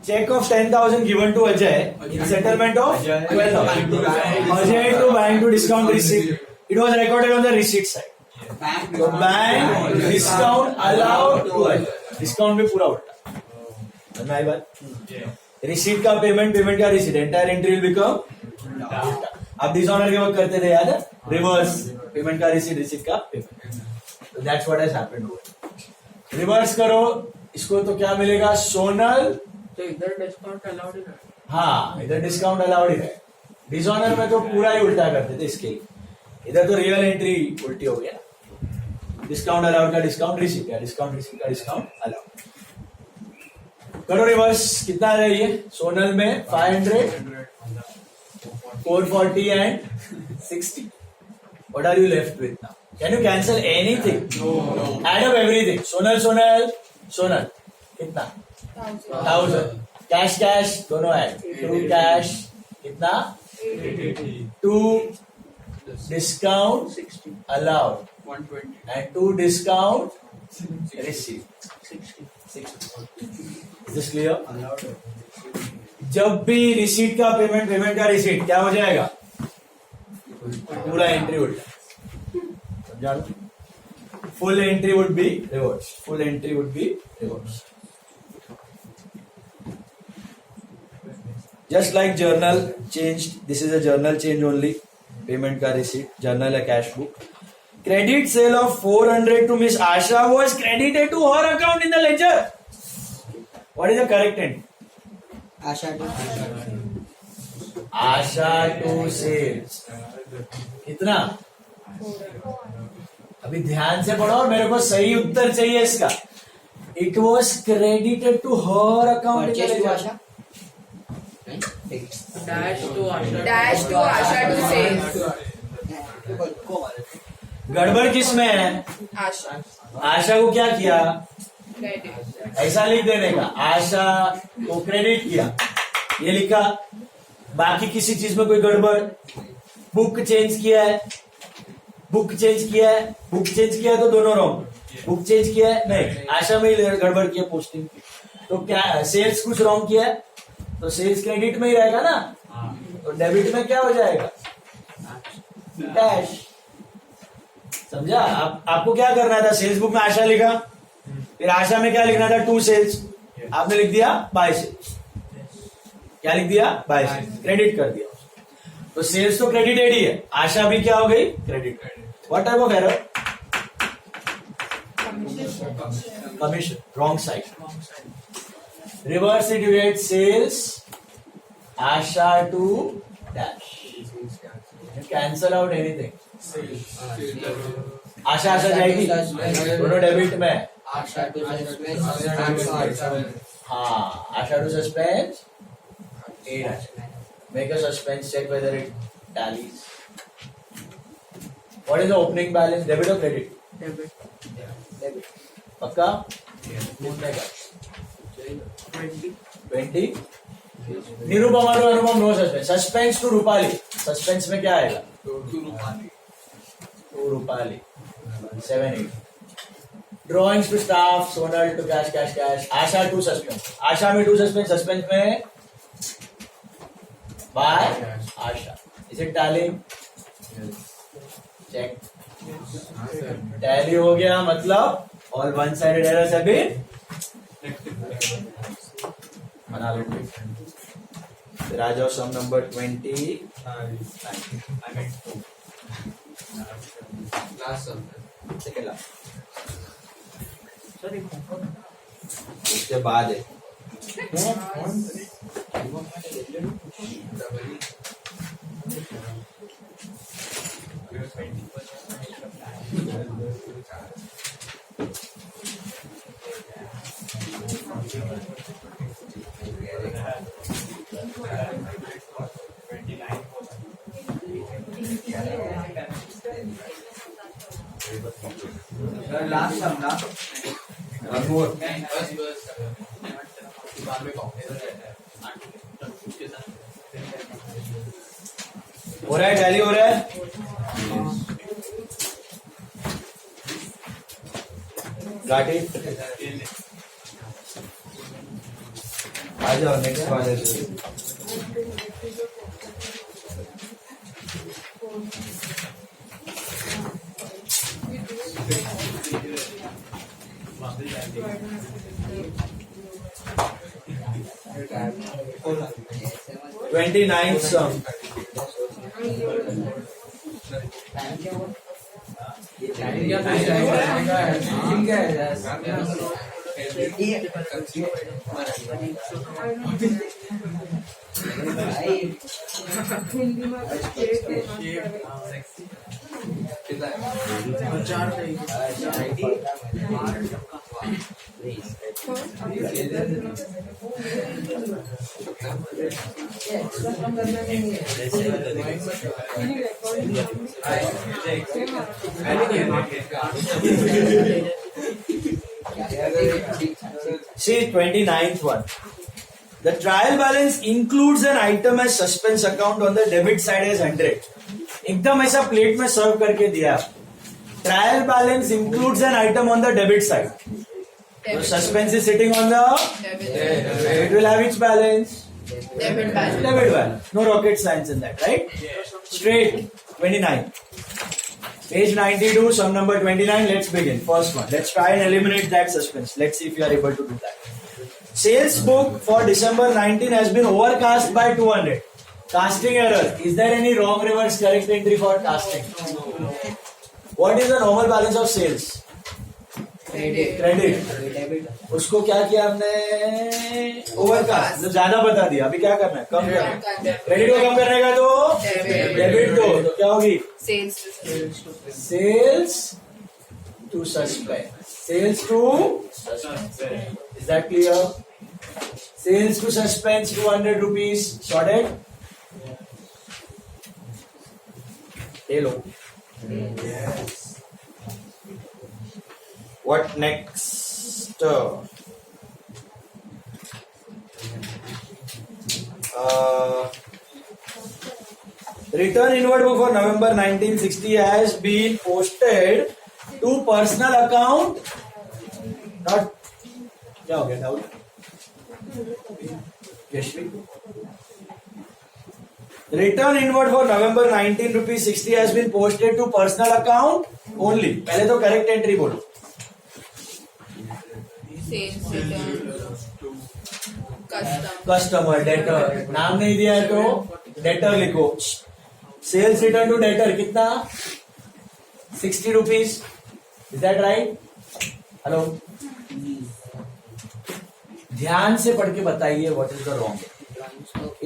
check of 10,000 given to Ajay in settlement of 12,000. Ajay to bank to discount receipt. It was recorded on the receipt side. तो bank discount allowed to Ajay. Discount में पूरा उल्टा. समझ में आई बात? Receipt का payment का receipt entire entry will become. आप डिसऑनर के वक्त करते थे याद है? रिवर्स पेमेंट का रिसीट का पेमेंट. तो that's what has happened. Reverse करो इसको तो क्या मिलेगा? सोनल. तो इधर डिस्काउंट अलाउड है. हाँ, इधर डिस्काउंट अलाउड ही है. डिसऑनर में तो पूरा ही उल्टा करते थे इसके लिए. इधर तो रियल एंट्री उल्टी हो गया. डिस्काउंट अलाउड का डिस्काउंट रिसीट का डिस्काउंट रिसीट का डिस्काउंट अलाउड. करो रिवर्स. कितना है ये? सोनल में 500, 440 and 60. What are you left with now? Can you cancel anything? No. Add up everything. Sonal. कितना? 1000. Cash दोनों ऐड. 2 cash कितना? 2 discount 60 allowed 120 and 2 discount received. 60 Is this clear? जब भी रिसीट का पेमेंट का रिसीट क्या हो जाएगा? पूरा एंट्री उल्टा. समझा? Full entry would be reverse. Just like journal changed, this is a journal change only. Payment का receipt, journal a cash book. Credit sale of 400 to Miss Asha was credited to her account in the ledger. What is the correct end? Asha to sales. कितना? अभी ध्यान से पढ़ो और मेरे को सही उत्तर चाहिए इसका. It was credited to her account in the ledger. dash to Asha to sales. गड़बड़ किस में है? आशा को क्या किया? ऐसा लिख देने का. आशा को क्रेडिट किया ये लिखा. बाकी किसी चीज में कोई गड़बड़? बुक चेंज किया है तो दोनों रॉन्ग. बुक चेंज किया है नहीं, आशा में ही गड़बड़ किया पोस्टिंग. तो क्या सेल्स कुछ रॉन्ग किया है तो सेल्स क्रेडिट में ही रहेगा ना. तो डेबिट में क्या हो जाएगा? कैश. समझा? आपको क्या करना था? सेल्स बुक में आशा लिखा, फिर आशा में क्या लिखना था? 2 सेल्स. आपने लिख दिया बाय सेल्स. क्या लिख दिया? Bye sales. क्रेडिट कर दिया. तो सेल्स तो क्रेडिटेड ही है, आशा भी क्या हो गई? Credit. What type of error? Commission. Wrong side. Reverse it, you get sales Asha to dash. You cancel out anything. आशा जाएगी दोनों डेबिट में. Asha to suspense. हाँ, Asha to suspense. Make a suspense check whether it tallies. What is the opening balance? Debit or credit? Debit. पक्का? कितने का? 20. Nirupama to Anupam no suspense. Suspense to Rupali. Suspense में क्या आएगा? 2 Rupali 7-8. Drawings to staff. Sonal to cash. Asha to suspense. Asha में 2 suspense. Suspense में by Asha. Is it tallying? Check. Tally हो गया मतलब all one sided errors have been बना लेते. फिर आ जाओ सम नंबर 20. Second last. उसके बाद है लास्ट सम ना हो रहा है. टैली हो रहा है. गाड़ी आ आ जाओ नेक्स्ट वाले से. Twenty-ninth sum. See 29th one. The trial balance includes an item as suspense account on the debit side as 100. एकदम ऐसा प्लेट में सर्व करके दिया. Trial balance includes an item on the debit side. So suspense is sitting on the it will have its balance. Debit balance. Debit balance. No rocket science in that, right? Straight 29. Page 92, sum number 29. Let's begin. First one. Let's try and eliminate that suspense. Let's see if you are able to do that. Sales book for December 19 has been overcast by 200. Casting error. Is there any wrong reverse correct entry for casting? What is the normal balance of sales? Credit. उसको क्या किया हमने? Overcast. तो ज्यादा बता दिया. अभी क्या करना है? कम करना. क्रेडिट को कम करने का तो डेबिट दो. तो क्या होगी? Sales to suspense. Sales to suspense. Is that clear? Sales to suspense 200 rupees. Sorted? Hello. Yes. What next? Return inward book for November 1960 has been posted to personal account. Not. क्या हो गया doubt? Return inward for November 19 rupees 60 has been posted to personal account only. पहले तो correct entry बोलो. Sales return. Customer, debtor. नाम नहीं दिया है तो debtor लिखो. Sales return to debtor कितना? 60 rupees. Is that right? Hello. ध्यान से पढ़ के बताइए what is the wrong.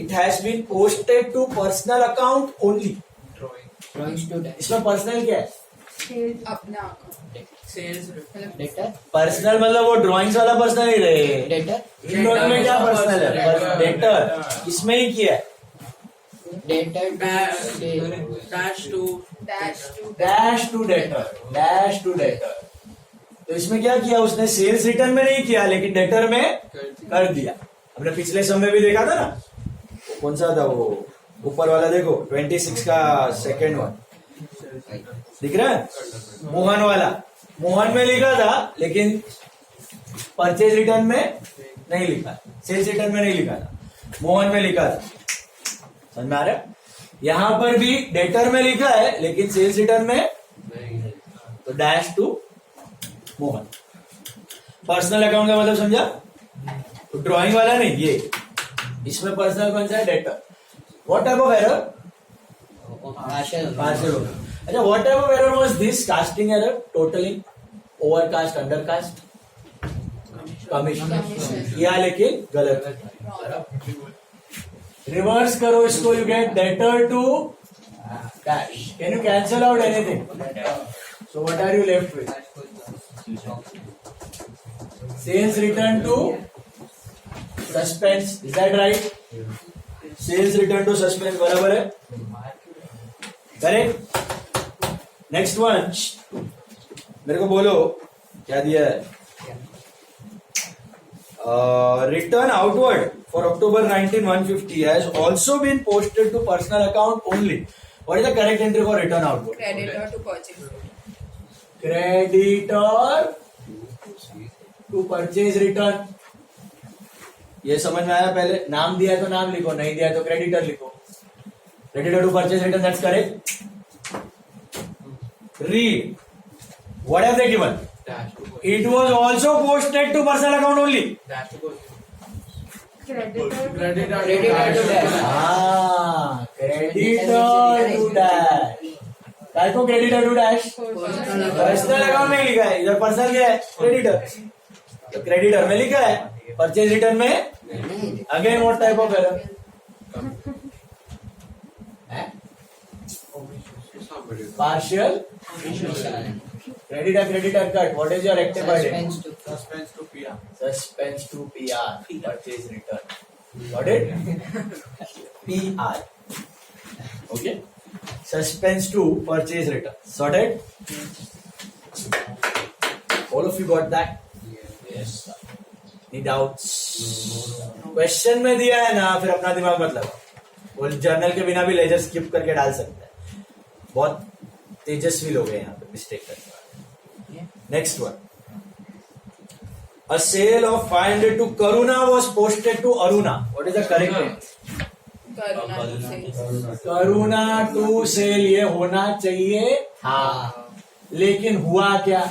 It has been posted to personal account only. इसमें personal क्या है? अपना पर्सनल मतलब वो ड्राइंग्स वाला पर्सनल ही रहे. इन दोनों में क्या पर्सनल है? डेटर. इसमें ही किया है. Dash to debtor. तो इसमें क्या किया उसने? सेल्स रिटर्न में नहीं किया लेकिन डेटर में कर दिया. हमने पिछले समय भी देखा था ना. कौन सा था वो ऊपर वाला? देखो 26 का सेकेंड वन दिख रहा है. मोहन वाला. मोहन में लिखा था लेकिन परचेज रिटर्न में नहीं लिखा. सेल्स रिटर्न में नहीं लिखा था. मोहन में लिखा था. समझ में आ रहा है? यहां पर भी डेटर में लिखा है लेकिन सेल्स रिटर्न में. तो dash to Mohan. Personal account का मतलब समझा? तो ड्राइंग वाला नहीं ये. इसमें पर्सनल कौन सा है? Debtor. What type of error? Partial. अच्छा, what type of error was this? Casting error, totalling, overcast, undercast, commission किया लेकिन गलत. रिवर्स करो इसको. You get debtor to cash. Can you cancel out anything? So what are you left with? Sales return to suspense. Is that right? Sales return to suspense बराबर है. Correct? Next one. मेरे को बोलो क्या दिया है? Return outward for October 19 150 has also been posted to personal account only. What is the correct entry for return outward? creditor to purchase. Creditor to purchase return. ये समझ में आया? पहले नाम दिया है तो नाम लिखो, नहीं दिया है तो क्रेडिटर लिखो. Creditor to purchase return, that's correct. Read. What have they given? It was also posted to personal account only. Creditor to dash. Ah, creditor to dash. काय को creditor to dash? Personal account में लिखा है, इधर personal क्या है? Creditor. तो creditor में लिखा है, परचेज रिटर्न में again what type of error? Partial creditor cut. What is your rectified error? Suspense to PR. Purchase return. Got it? PR. Okay. Suspense to purchase return. Sorted? All of you got that? Yes. Any doubts? Question में दिया है ना, फिर अपना दिमाग मत लगाओ. वो जर्नल के बिना भी लेजर स्किप करके डाल सकते हैं. बहुत तेजस्वी लोग हैं यहाँ पे मिस्टेक करने वाले. Next one. A sale of 500 to Karuna was posted to Aruna. What is the correct name? Karuna to sale ये होना चाहिए हाँ, लेकिन हुआ क्या?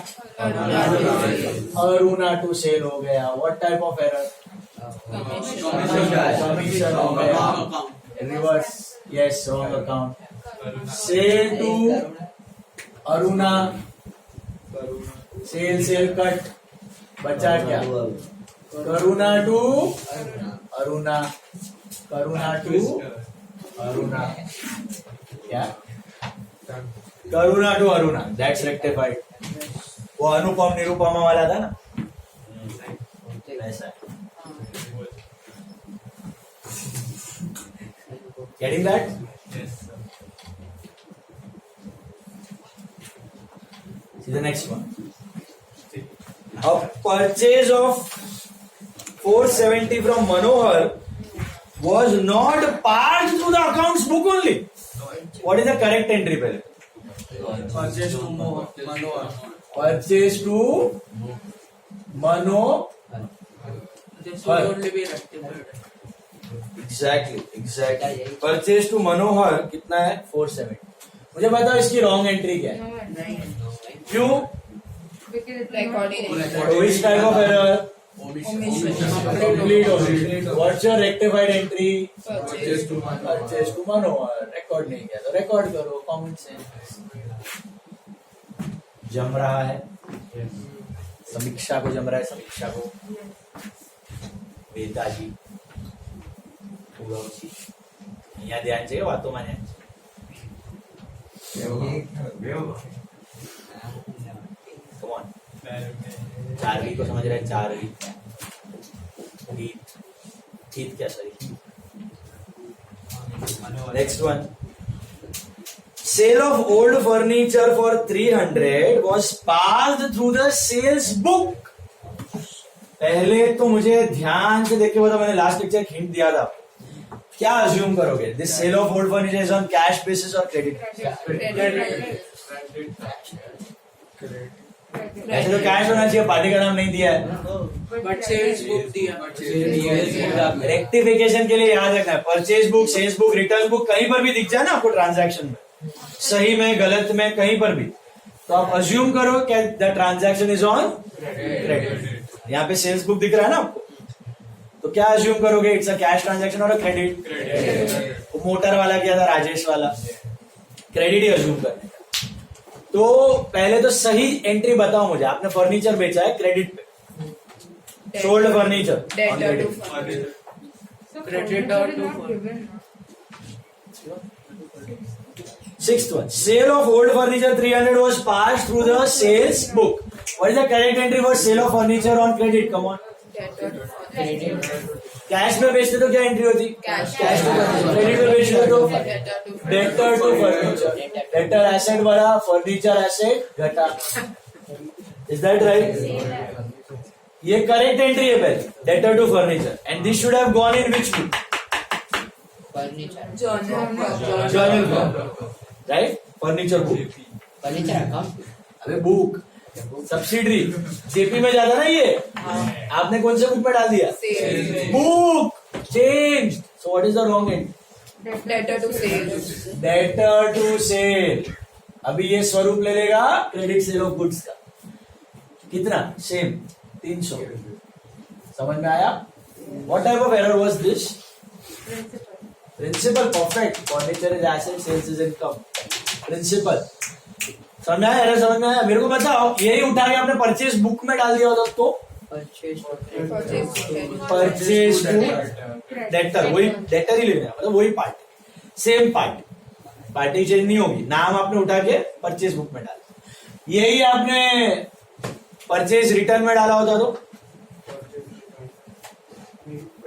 Aruna to sale हो गया. What type of error? Commission हो गया. Reverse. Yes, wrong account. Sale to Aruna. Sale cut. बचा क्या? Karuna to Aruna. Karuna to Aruna. क्या? Karuna to Aruna. That's rectified. वो अनुपम निरुपमा वाला था ना, ऐसा. Getting that? See the next one. A purchase of 470 from Manohar was not passed through the accounts book only. What is the correct entry? Pehले? Purchase to Manohar. Purchase to Manohar. Exactly. Purchase to Manohar कितना है? 470. मुझे बताओ इसकी wrong entry क्या है? क्यों? Which type of error? Complete omission. What's your rectified entry? Purchase to Manohar. Record नहीं किया तो record करो. Common sense. जम रहा है. समीक्षा को जम रहा है. समीक्षा को. वेदाजी. पूरवजी. यहाँ ध्यान चाहिए बातों में. Come on. चारवी को समझ रहे हैं? चारवी. हीत क्या? Sorry. Next one. Sale of old furniture for 300 was passed through the sales book. पहले तो मुझे ध्यान से देख के बताओ, मैंने लास्ट लेक्चर हिंट दिया था. क्या अज्यूम करोगे? This sale of old furniture is on cash basis और क्रेडिट? ऐसे तो कैश होना चाहिए. पार्टी का नाम नहीं दिया है, बट सेल्स बुक दिया. रेक्टिफिकेशन के लिए याद रखना है, purchase book, sales book, return book कहीं पर भी दिख जाए ना आपको ट्रांजैक्शन में, सही में गलत में कहीं पर भी, तो आप अज्यूम करो कि the transaction is on credit. यहाँ पे सेल्स बुक दिख रहा है ना आपको, तो क्या अज्यूम करोगे? इट्स अ कैश ट्रांजैक्शन और क्रेडिट. मोटर वाला किया था, राजेश वाला, क्रेडिट ही अज्यूम करने का. तो पहले तो सही एंट्री बताओ मुझे. आपने फर्नीचर बेचा है क्रेडिट पे, sold furniture. Sixth one. Sale of old furniture 300 was passed through the sales book. What is the correct entry for sale of furniture on credit? Come on. Cash में बेचते तो क्या एंट्री होती? Cash to furniture. Credit में बेचते तो debtor to furniture. Debtor asset बढ़ा, furniture asset घटा. Is that right? ये करेक्ट एंट्री है पहले, debtor to furniture. And this should have gone in which book? Journal. Right? Furniture book. Furniture account. अबे book subsidiary JP में जाता ना ये, आपने कौन से बुक में डाल दिया? Sales. Book change, so what is the wrong end? Debtor to sales. Debtor to sale. अभी ये स्वरूप ले लेगा क्रेडिट सेल ऑफ गुड्स का। कितना? सेम 300। समझ में आया? What type of error was this? Principle perfect. Furniture is asset, sales is income. Principle समझ में आया? एरर समझ में आया? मेरे को बताओ, यही उठा के आपने परचेज बुक में डाल दिया होता तो Purchase. परचेज टू डेटर, वही डेटर ही लेना, मतलब वही party, same party, party change नहीं होगी, नाम आपने उठा के परचेज बुक में डाला। यही आपने परचेज रिटर्न में डाला होता तो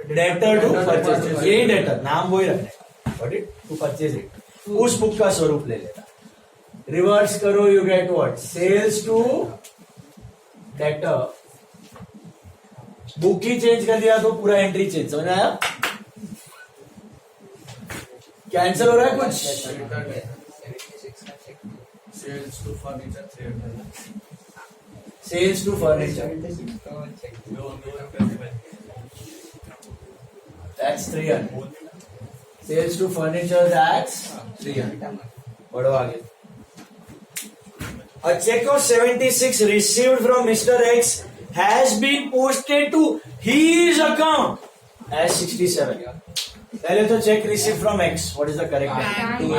डेटर टू परचेज, यही डेटर, नाम वही रखने का, टू परचेज इट, उस बुक का स्वरूप ले लेना। रिवर्स करो, you get what? Sales to debtor. Book ही चेंज कर दिया तो पूरा एंट्री चेंज। समझ में आया? कैंसिल हो रहा है कुछ? Sales to furniture 300. Sales to furniture, that's 300। Sales to furniture, that's 300। बढ़ो आगे। A check of 76 received from Mr. X has been posted to his account as 67. पहले तो check received from X. What is the correct Bank entry?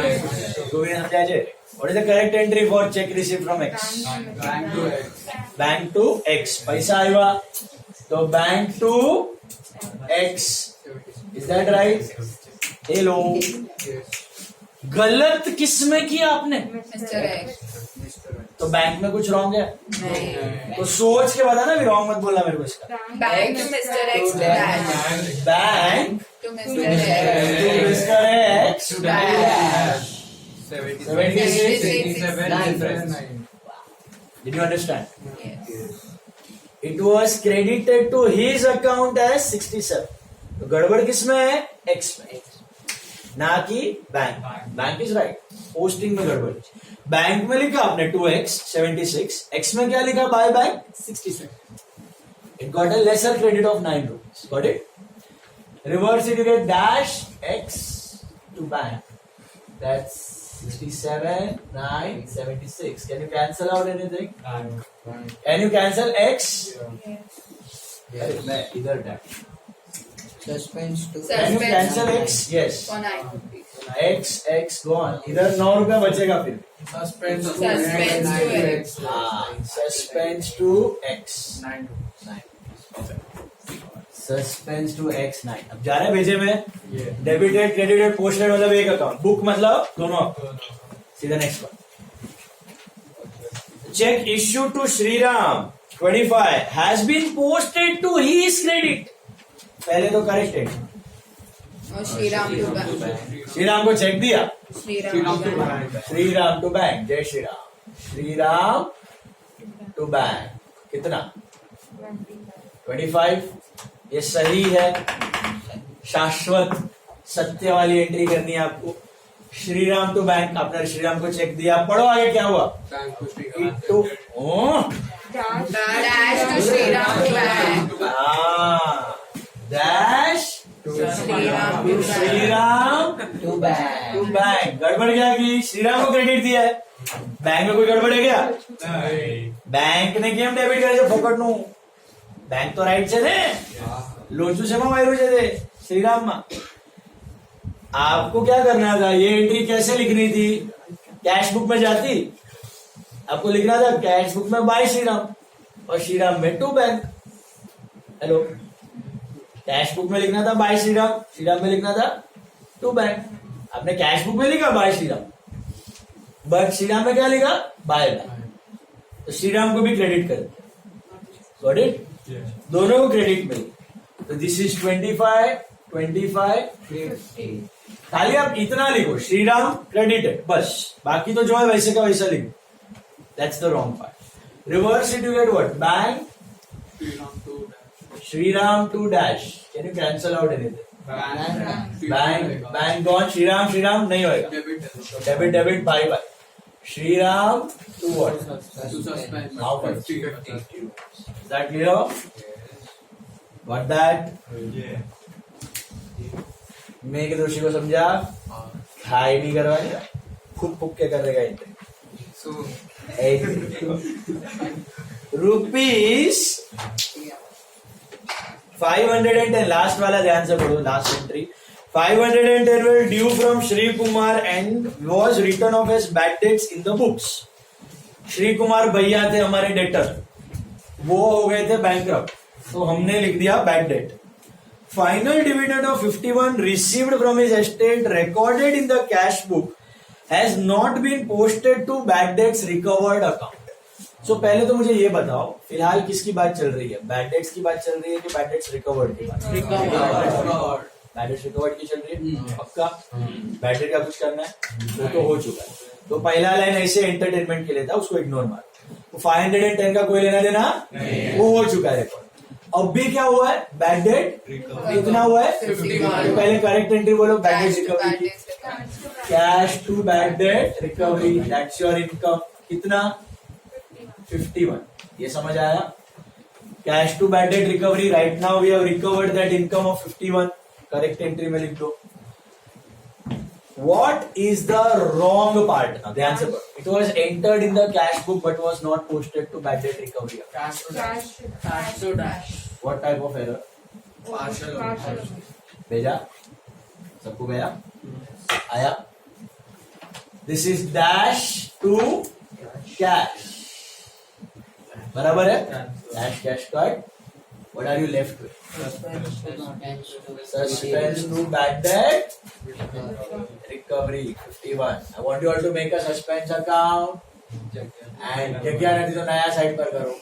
to तो ये समझा जाए। What is the correct entry for check received from X? Bank to X. Bank to X। पैसा आएगा तो bank to X। Is that right? Hello, गलत किस में किया आपने? Mr. X. तो बैंक में कुछ रॉन्ग है नहीं. तो सोच के बता ना, भी रॉन्ग मत बोलना मेरे को इसका। Bank to Mr. X dash. Bank To Mr. To X. Mister X Dash. 76 $87.9. Did you understand? Yes. It was credited to his account as 67। तो गड़बड़ किस में है? X में, ना कि bank. Bank is right, posting में गड़बड़। बैंक में लिखा आपने 2x 76, X में क्या लिखा? By bank 67। It got a lesser credit of 9 rupees. Got it? Reverse it, you get dash X to bank. That's 67, 9, 76. Can you cancel out anything? Can you cancel X? अरे मैं इधर dash. Suspense to Can you cancel X? Yes. For 9 rupees. X gone. इधर 9 रुपया बचेगा फिर। Suspense to Suspense to X. Suspense to X 9। Suspense to X 9। अब जा रहे हैं भेजे में, डेबिटेड क्रेडिटेड पोस्टेड मतलब एक अकाउंट, बुक मतलब दोनों। सीधा next one. Cheque issue to Shriram 25 has been posted to his credit. पहले तो करेक्ट है, और श्रीराम to bank. श्रीराम को चेक दिया, Shriram to bank. Shriram to bank. जय श्रीराम। श्रीराम टू बैंक कितना? 25। ये सही है, शाश्वत सत्य वाली एंट्री करनी है आपको। श्रीराम टू बैंक, आपने श्रीराम को चेक दिया। पढ़ो आगे क्या हुआ? To Dash to Shriram to bank. Dash Shriram to bank. Shriram to bank. To bank. गड़बड़ क्या की? श्रीराम को क्रेडिट दिया है, बैंक में कोई गड़बड़ है क्या? बैंक ने केम डेबिट करे फोकट નું? बैंक तो राइट છે ને, લોચું છે માર્યું છે તે श्रीराम में। आपको क्या करना था? ये एंट्री कैसे लिखनी थी? कैश बुक में जाती, आपको लिखना था कैश बुक में बाय श्रीराम और श्रीराम में to bank. Hello, cash book में लिखना था बाय श्रीराम, श्रीराम में लिखना था टू बैंक। आपने कैश बुक में लिखा बाय श्रीराम, बट श्रीराम में क्या लिखा? By bank. तो श्रीराम को भी क्रेडिट कर दिया। Got it? दोनों को क्रेडिट मिली। तो दिस इज 25, 25, 50। खाली आप इतना लिखो, श्रीराम क्रेडिटेड, बस। बाकी तो जो है वैसे का वैसा लिखो। That's the wrong part. Reverse it, you get what? Bank Shriram to dash. Can you cancel out anything? Bank bank gone. Shriram Shriram नहीं होएगा, debit debit by by. Shriram to what? To suspend. How much? 50. Is that clear? Got that? मेघ दोषी को समझा? खाई नहीं करवाएगा, फूक फूक के कर देगा इतने. So, rupees 510. लास्ट वाला ध्यान से पढ़ो, last entry. 510 were due from Shri Kumar and was written off as bad debts in the books. Shri Kumar भैया थे हमारे डेटर, वो हो गए थे बैंकरप्ट, तो हमने लिख दिया bad debt. Final dividend of 51 received from his estate recorded in the cash book has not been posted to bad debts recovered account. So पहले तो मुझे ये बताओ, फिलहाल किसकी बात चल रही है? बैड डेट्स की बात चल रही है कि बैड डेट्स रिकवर्ड की बात? recovered. बैड डेट्स रिकवर्ड की चल रही है. पक्का बैड डेट का कुछ करना है? वो तो हो चुका है. तो पहला लाइन ऐसे एंटरटेनमेंट के लिए था, उसको इग्नोर मार. तो 510 का कोई लेना देना वो हो चुका है रिकॉर्ड. अब भी क्या हुआ है? बैड डेट कितना हुआ है? 51. तो पहले करेक्ट एंट्री बोलो. बैड डेट रिकवरी की. Cash to bad debt recovery, that's your income. कितना? 51. ये समझ आया? Cash to bad debt recovery. Right now we have recovered that income of 51. Correct entry में लिख दो. What is the wrong part? Now, ध्यान से पढ़ो. It was entered in the cash book but was not posted to bad debt recovery. Cash to dash. Cash to dash. What type of error? Partial. भेजा? सबको भेजा? आया? This is dash to cash. बराबर है? Dash cash card. What are you left with? Suspense to bad debt recovery 51. I want you all to make a suspense account and जगह नहीं तो नया साइड पर करो.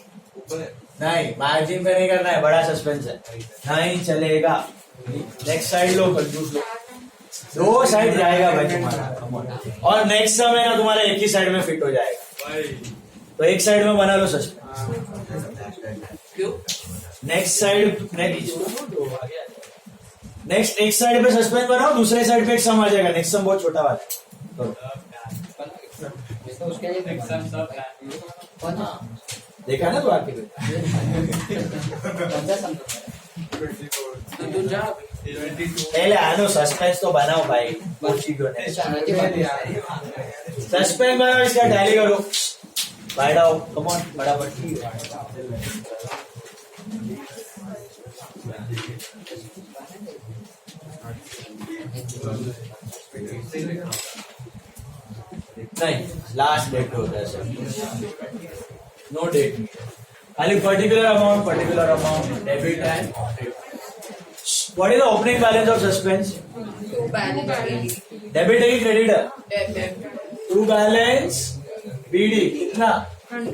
नहीं, मार्जिन पे नहीं करना है, बड़ा सस्पेंस है. नहीं चलेगा. नेक्स्ट साइड लो, कंफ्यूज लो. 2 साइड जाएगा भाई तुम्हारा. और नेक्स्ट समय ना तुम्हारा एक ही साइड में फिट हो जाएगा. तो एक साइड में बना लो सस्पेंस. क्यों? नेक्स्ट साइड नेक्स्ट एक साइड पे सस्पेंस बनाओ, दूसरे साइड पे एक सम आ जाएगा. नेक्स्ट सम बहुत छोटा वाला है. करो. उसके लिए देखा ना तू आके? तो तू जा. पहले आनो सस्पेंस तो बनाओ भाई. सस्पेंस बनाओ, इसका टैली करो. बैठाओ, कम ऑन फटाफट. नहीं, लास्ट डेट होता है सर. नो डेट, खाली particular amount debit and what is the opening balance of suspense? To balance. Debit है कि क्रेडिट है? Debit. टू बैलेंस बीडी कितना? 100.